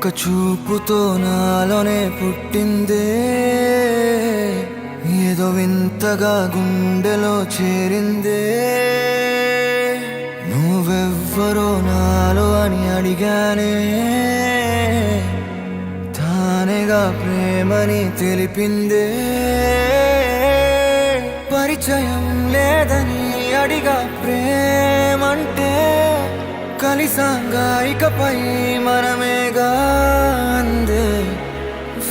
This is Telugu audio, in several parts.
ఒక చూపుతో నాలోనే పుట్టిందే, ఏదో వింతగా గుండెలో చేరిందే. నువ్వెవ్వరో నాలో అని అడిగానే, తానేగా ప్రేమని తెలిపిందే. పరిచయం లేదని అడిగా ప్రేమంటే, కలిసాంగా ఇకపై మనమేగా అందే.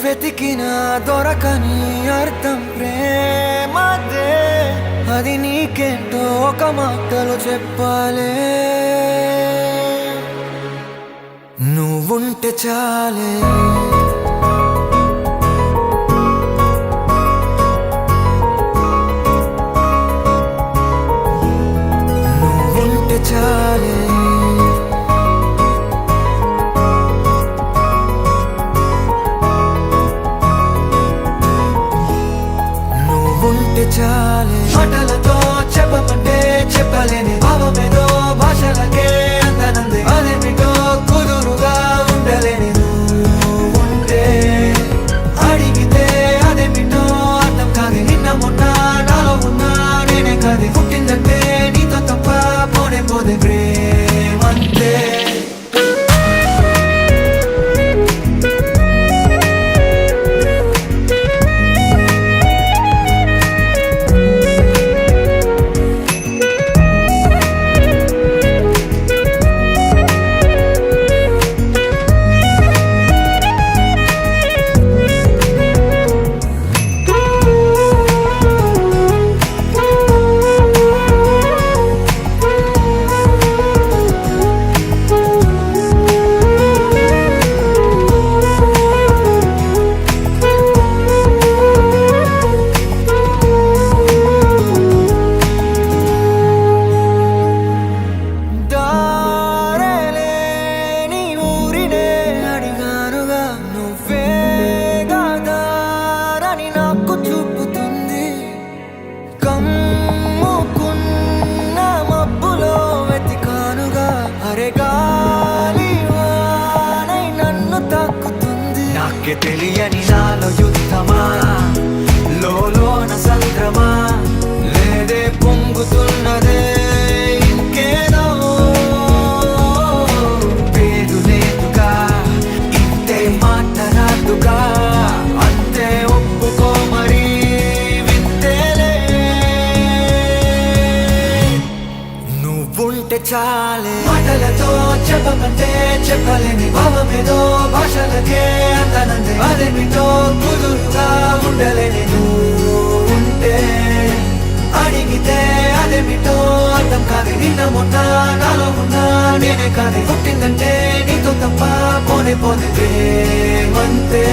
వెతికిన దొరకని అర్థం ప్రేమదే, అది నీకేంటో ఒక మాటలో చెప్పాలే. నువ్వుంటే చాలే, నువ్వుంటే చాలే, నువ్వుంటే చాలే. మాటలతో చెప్పమంటే చెప్పలేని భావమేదో భాషలకే అందనందే. అదేమిటో కుదురుగా ఉండలేని నువ్వుంటే, అడిగితే అదేమిటో అర్థం కాదు. నిన్న మొన్న నాలో ఉన్నా నేనే కాదు. పుట్టిందంటే నీతో తప్ప పోనే పోదే ప్రేమంతే. నాకే తెలియని నాలో యుద్ధమా, లోన సంద్రమా, లేదే పొంగుతున్నదే ఇంకేదో. పేరు లేదుగా, ఇంతే మాట రాదుగా, అంతే ఒప్పుకో మరి వింతేలే. నువ్వుంటే చాలే, మాటలతో చెప్పమంటే చెప్పలేని భావమేదో భాషలకే అందనందే. అదేమిటో కుదురుగా ఉండలేని నువ్వుంటే, అడిగితే అదేమిటో అర్థం కాదు. నిన్న మొన్న నాలో ఉన్నా నేనే కాదు. పుట్టిందంటే నీతో తప్ప పోనే పోతే ప్రేమంతే.